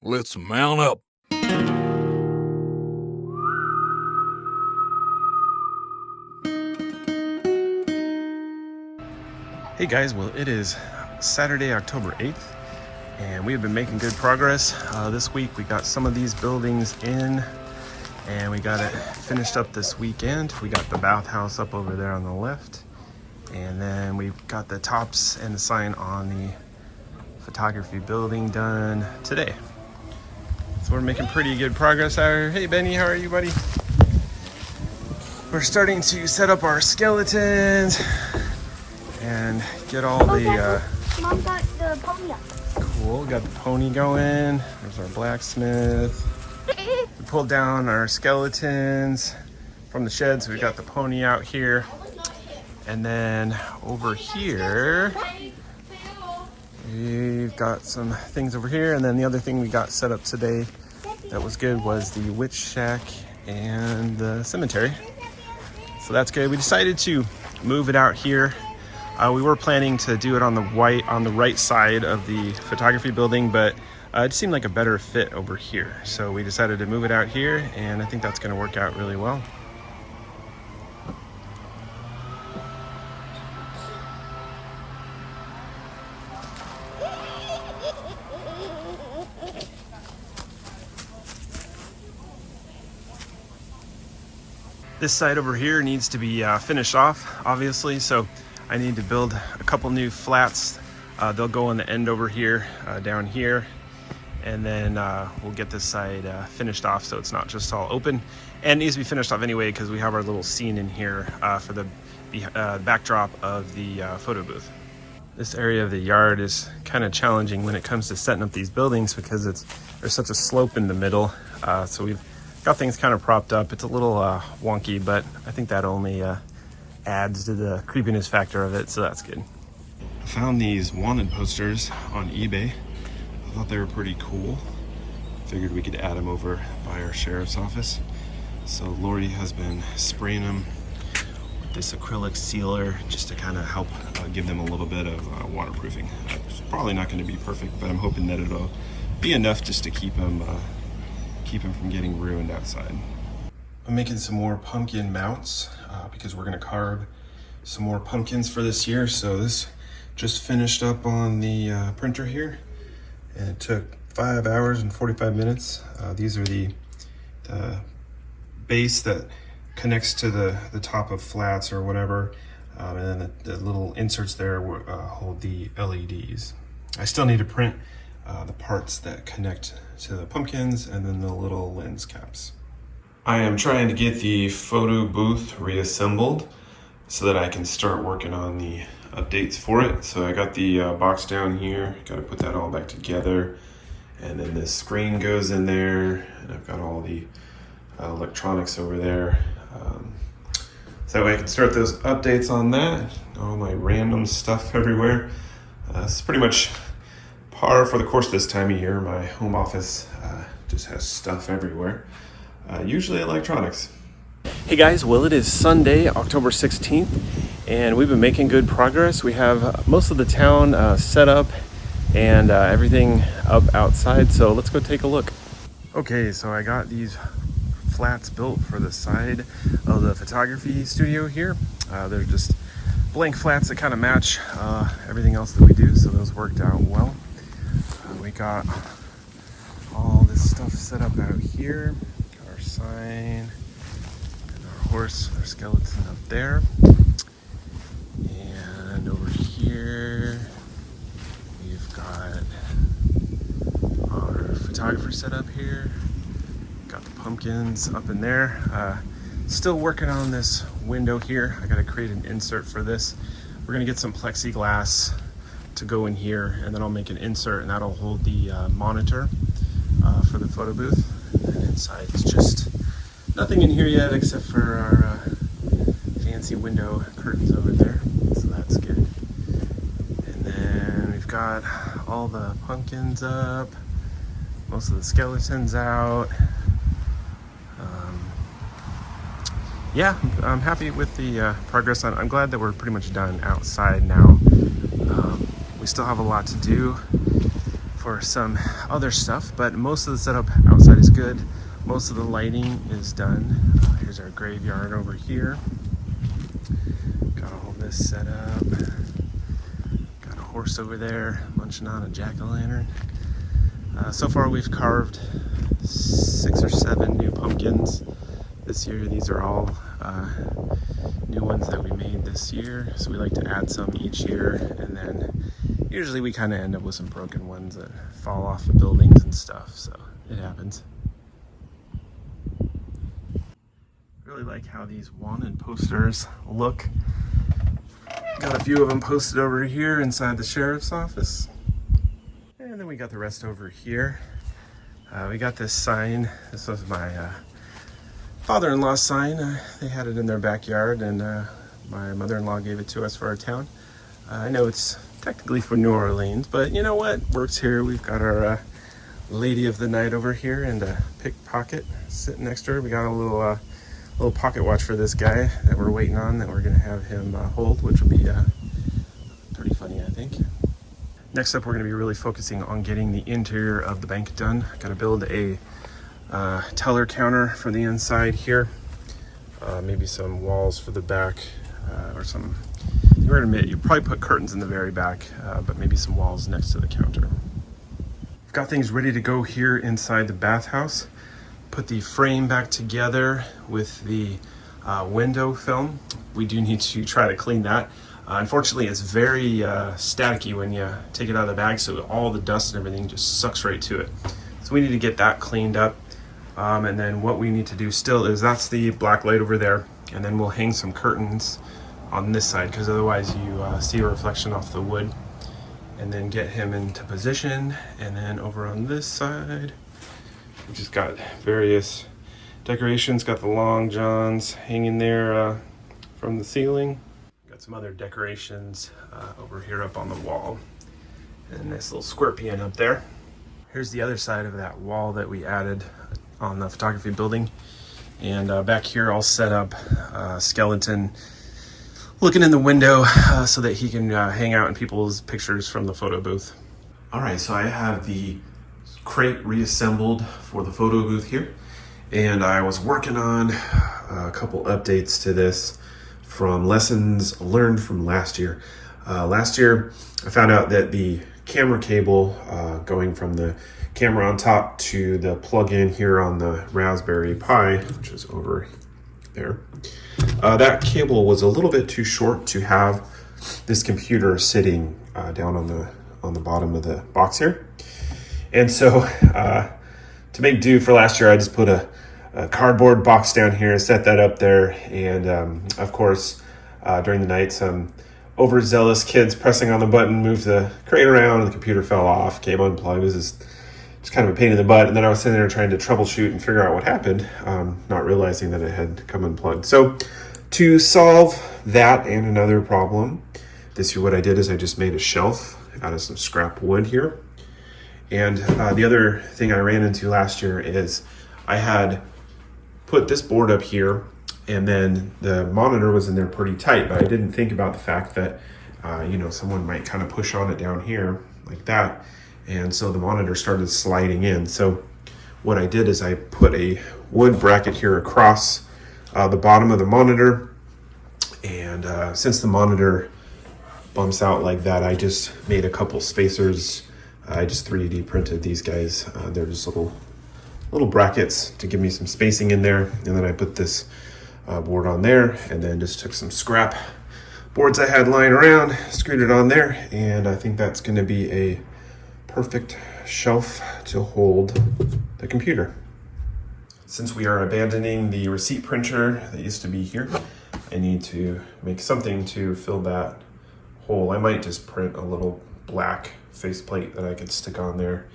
Let's mount up. Hey guys, well it is Saturday, October 8th, and we have been making good progress. This week we got some of these buildings in, and we got it finished up this weekend. We got the bathhouse up over there on the left, and then we've got the tops and the sign on the photography building done today. So we're making pretty good progress out here. Hey Benny, how are you, buddy? We're starting to set up our skeletons and get all the Mom got the pony up. cool, got the pony going. There's our blacksmith. We pulled down our skeletons from the shed, so we got the pony out here. And then over here, we've got some things over here. And then the other thing we got set up today that was good was the witch shack and the cemetery. So that's good. We decided to move it out here. We were planning to do it on the right side of the photography building, but it seemed like a better fit over here. So we decided to move it out here, and I think that's going to work out really well. This side over here needs to be finished off, obviously, so I need to build a couple new flats. They'll go on the end over here, down here, and then we'll get this side finished off so it's not just all open. And it needs to be finished off anyway because we have our little scene in here for the backdrop of the photo booth. This area of the yard is kind of challenging when it comes to setting up these buildings because there's such a slope in the middle. So we've got things kind of propped up. It's a little wonky, but I think that only adds to the creepiness factor of it, so that's good. I found these wanted posters on eBay. I thought they were pretty cool. Figured we could add them over by our sheriff's office. So Lori has been spraying them with this acrylic sealer just to kind of help give them a little bit of waterproofing. It's probably not going to be perfect, but I'm hoping that it'll be enough just to keep them from getting ruined outside. I'm making some more pumpkin mounts because we're gonna carve some more pumpkins for this year. So this just finished up on the printer here, and it took 5 hours and 45 minutes. These are the base that connects to the top of flats or whatever, and then the little inserts there hold the LEDs. I still need to print the parts that connect to the pumpkins and then the little lens caps. I am trying to get the photo booth reassembled so that I can start working on the updates for it. So I got the box down here, got to put that all back together, and then this screen goes in there, and I've got all the electronics over there. So that way I can start those updates on that. All my random stuff everywhere. It's pretty much par for the course this time of year. My home office just has stuff everywhere. Usually electronics. Hey guys, well it is Sunday, October 16th, and we've been making good progress. We have most of the town set up and everything up outside, so let's go take a look. Okay, so I got these flats built for the side of the photography studio here. They're just blank flats that kind of match everything else that we do, so those worked out well. We got all this stuff set up out here. Our sign and our horse, our skeleton up there. And over here, we've got our photographer set up here. Got the pumpkins up in there. Still working on this window here. I gotta create an insert for this. We're gonna get some plexiglass to go in here, and then I'll make an insert, and that'll hold the monitor for the photo booth. And inside it's just nothing in here yet except for our fancy window curtains over there, so that's good. And then we've got all the pumpkins up, most of the skeletons out. Yeah, I'm happy with the progress. I'm glad that we're pretty much done outside now. We still have a lot to do. for some other stuff, but most of the setup outside is good. Most of the lighting is done. Here's our graveyard over here. Got all this set up. Got a horse over there munching on a jack-o'-lantern. So far we've carved 6 or 7 new pumpkins this year. These are all new ones that we made this year. So we like to add some each year, and then usually we kind of end up with some broken ones that fall off the buildings and stuff, so it happens. Really like how these wanted posters look. Got a few of them posted over here inside the sheriff's office. And then we got the rest over here. We got this sign. This was my father-in-law's sign. They had it in their backyard, and my mother-in-law gave it to us for our town. I know it's technically for New Orleans, but you know what? Works here. We've got our lady of the night over here and a pickpocket sitting next to her. We got a little pocket watch for this guy that we're waiting on, that we're gonna have him hold, which will be pretty funny, I think. Next up, we're gonna be really focusing on getting the interior of the bank done. Gotta build a teller counter for the inside here. Maybe some walls for the back, or some, we're gonna you probably put curtains in the very back, but maybe some walls next to the counter. I've got things ready to go here inside the bathhouse. Put the frame back together with the window film. We do need to try to clean that. Unfortunately, it's very staticky when you take it out of the bag, so all the dust and everything just sucks right to it. So we need to get that cleaned up. And then what we need to do still is, that's the black light over there, and then we'll hang some curtains on this side, because otherwise you see a reflection off the wood. And then get him into position, and then over on this side, we just got various decorations. Got the long johns hanging there from the ceiling. Got some other decorations over here up on the wall, and a nice little scorpion up there. Here's the other side of that wall that we added on the photography building. And back here I'll set up a skeleton looking in the window so that he can hang out in people's pictures from the photo booth. All right, so I have the crate reassembled for the photo booth here, and I was working on a couple updates to this from lessons learned from last year. Last year I found out that the camera cable going from the camera on top to the plug-in here on the Raspberry Pi, which is over there, that cable was a little bit too short to have this computer sitting down on the bottom of the box here. And so to make do for last year, I just put a cardboard box down here, set that up there, and of course during the night some overzealous kids pressing on the button moved the crate around, and the computer fell off, came unplugged. It was just kind of a pain in the butt. And then I was sitting there trying to troubleshoot and figure out what happened, not realizing that it had come unplugged. So to solve that and another problem, this year what I did is I just made a shelf out of some scrap wood here. And the other thing I ran into last year is I had put this board up here, and then the monitor was in there pretty tight, but I didn't think about the fact that someone might kind of push on it down here like that, and so the monitor started sliding in. So what I did is I put a wood bracket here across the bottom of the monitor, and since the monitor bumps out like that, I just made a couple spacers. I just 3D printed these guys. They're just little brackets to give me some spacing in there, and then I put this board on there, and then just took some scrap boards I had lying around, screwed it on there, and I think that's going to be a perfect shelf to hold the computer. Since we are abandoning the receipt printer that used to be here, I need to make something to fill that hole. I might just print a little black faceplate that I could stick on there.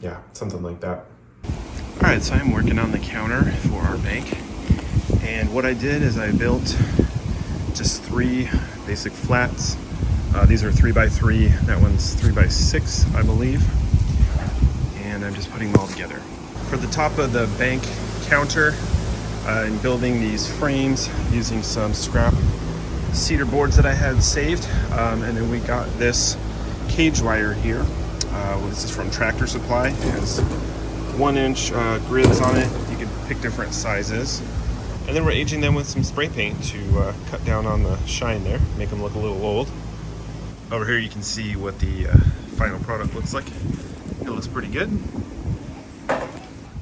Yeah, something like that. All right, so I'm working on the counter for our bank. And what I did is I built just 3 basic flats. These are 3x3, that one's 3x6, I believe. And I'm just putting them all together. For the top of the bank counter, I'm building these frames using some scrap cedar boards that I had saved. And then we got this cage wire here. This is from Tractor Supply. It has 1-inch grids on it. You can pick different sizes. And then we're aging them with some spray paint to cut down on the shine there, make them look a little old. Over here you can see what the final product looks like. It looks pretty good.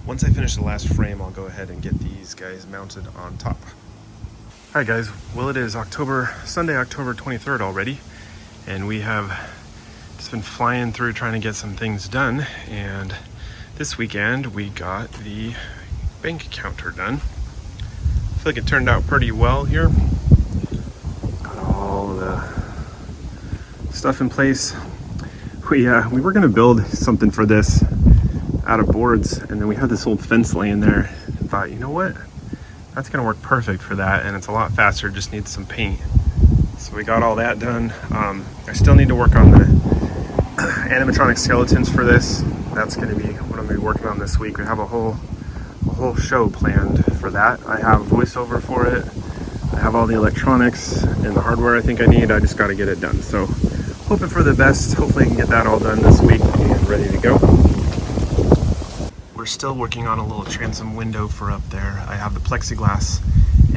Once I finish the last frame, I'll go ahead and get these guys mounted on top. All right guys, well it is Sunday, October 23rd already, and we have just been flying through trying to get some things done, and this weekend we got the bank counter done. I feel like it turned out pretty well here. Got all the stuff in place. We were gonna build something for this out of boards, and then we had this old fence laying there and thought, you know what, that's gonna work perfect for that, and it's a lot faster, just needs some paint. So we got all that done. I still need to work on the animatronic skeletons for this. That's gonna be what I'm gonna be working on this week. We have a whole show planned for that. I have voiceover for it. I have all the electronics and the hardware I think I need. I just gotta get it done. So hoping for the best. Hopefully I can get that all done this week and ready to go. We're still working on a little transom window for up there. I have the plexiglass,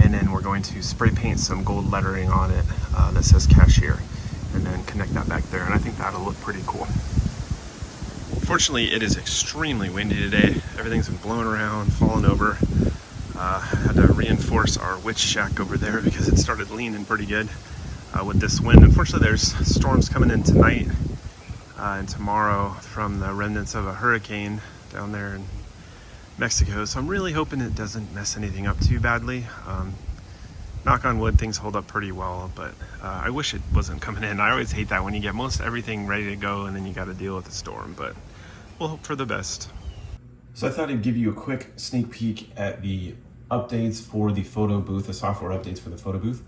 and then we're going to spray paint some gold lettering on it that says cashier, and then connect that back there, and I think that'll look pretty cool. Fortunately, it is extremely windy today. Everything's been blown around, fallen over. Had to reinforce our witch shack over there because it started leaning pretty good with this wind. Unfortunately, there's storms coming in tonight and tomorrow from the remnants of a hurricane down there in Mexico, so I'm really hoping it doesn't mess anything up too badly. Knock on wood, things hold up pretty well, but I wish it wasn't coming in. I always hate that when you get most everything ready to go and then you got to deal with the storm, but we'll hope for the best. So I thought I'd give you a quick sneak peek at the updates for the photo booth, the software updates for the photo booth.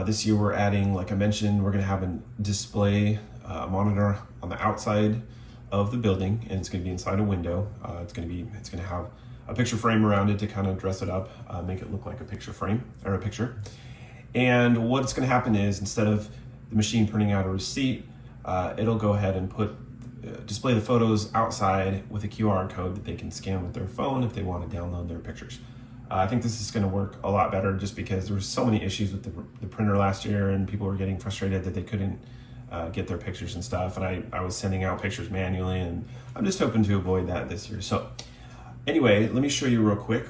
This year we're adding, like I mentioned, we're going to have a display monitor on the outside of the building, and it's going to be inside a window. It's going to have a picture frame around it to kind of dress it up, make it look like a picture frame or a picture. And what's going to happen is, instead of the machine printing out a receipt, it'll go ahead and display the photos outside with a QR code that they can scan with their phone if they want to download their pictures. I think this is going to work a lot better, just because there were so many issues with the printer last year, and people were getting frustrated that they couldn't get their pictures and stuff, and I was sending out pictures manually, and I'm just hoping to avoid that this year. So anyway, let me show you real quick.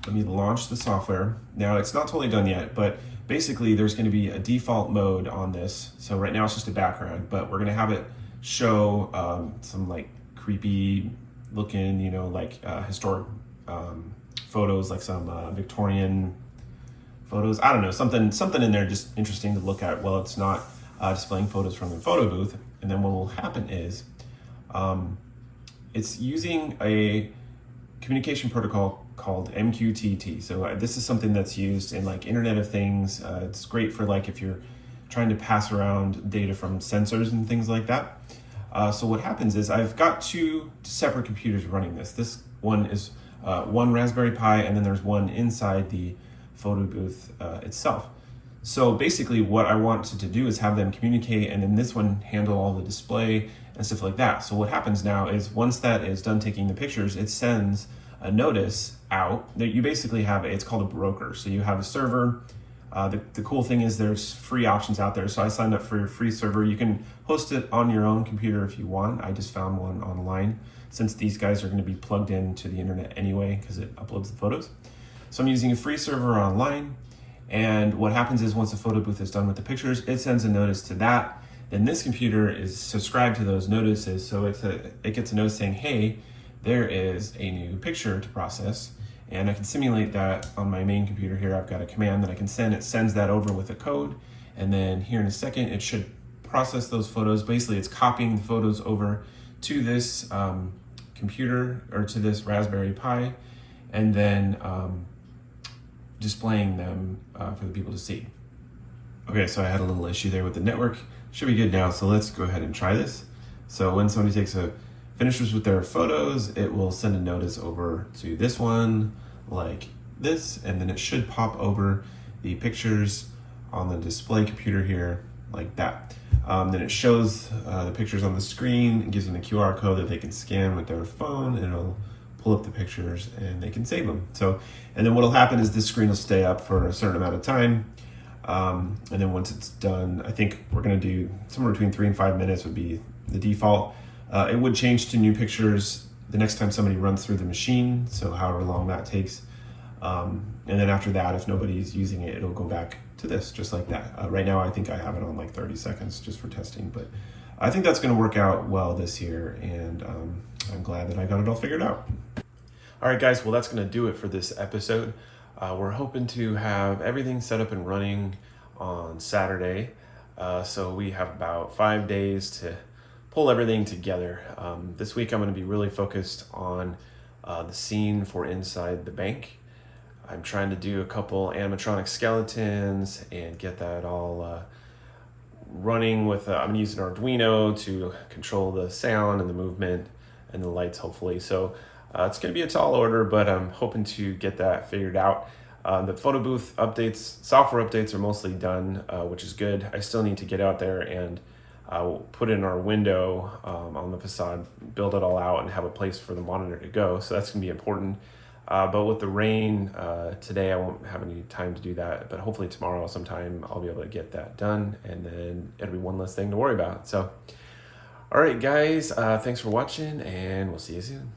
Let me launch the software. Now, it's not totally done yet, but basically there's going to be a default mode on this. So right now it's just a background, but we're going to have it show some like creepy looking, like historic photos, like some Victorian photos. I don't know, something in there just interesting to look at while it's not displaying photos from the photo booth. And then what will happen is it's using a communication protocol called MQTT. So this is something that's used in like Internet of Things. It's great for like if you're trying to pass around data from sensors and things like that. So what happens is, I've got two separate computers running this. This one is one Raspberry Pi, and then there's one inside the photo booth itself. So basically what I wanted to do is have them communicate, and then this one handle all the display and stuff like that. So what happens now is, once that is done taking the pictures, it sends a notice out that you basically have, it's called a broker. So you have a server. The cool thing is there's free options out there. So I signed up for your free server. You can host it on your own computer if you want. I just found one online, since these guys are going to be plugged into the internet anyway, because it uploads the photos. So I'm using a free server online. And what happens is, once the photo booth is done with the pictures, it sends a notice to that. Then this computer is subscribed to those notices. So it gets a notice saying, hey, there is a new picture to process. And I can simulate that on my main computer here. I've got a command that I can send. It sends that over with a code. And then here in a second, it should process those photos. Basically, it's copying the photos over to this computer, or to this Raspberry Pi, and then displaying them for the people to see. Okay, so I had a little issue there with the network. Should be good now, so let's go ahead and try this. So when somebody finishes with their photos, it will send a notice over to this one like this, and then it should pop over the pictures on the display computer here like that. Then it shows the pictures on the screen, and gives them a QR code that they can scan with their phone, and it'll pull up the pictures and they can save them. So, and then what'll happen is this screen will stay up for a certain amount of time. And then once it's done, I think we're gonna do somewhere between 3 and 5 minutes would be the default. It would change to new pictures the next time somebody runs through the machine, so however long that takes. And then after that, if nobody's using it, it'll go back to this, just like that. Right now, I think I have it on like 30 seconds just for testing, but I think that's gonna work out well this year, and I'm glad that I got it all figured out. All right, guys, well, that's gonna do it for this episode. We're hoping to have everything set up and running on Saturday. So we have about 5 days to pull everything together. This week I'm going to be really focused on the scene for inside the bank. I'm trying to do a couple animatronic skeletons and get that all running with, I'm using Arduino to control the sound and the movement and the lights, hopefully. So it's going to be a tall order, but I'm hoping to get that figured out. The photo booth updates, software updates are mostly done, which is good. I still need to get out there and put in our window on the facade, build it all out, and have a place for the monitor to go. So that's going to be important. But with the rain today, I won't have any time to do that. But hopefully tomorrow sometime I'll be able to get that done, and then it'll be one less thing to worry about. So, all right, guys, thanks for watching, and we'll see you soon.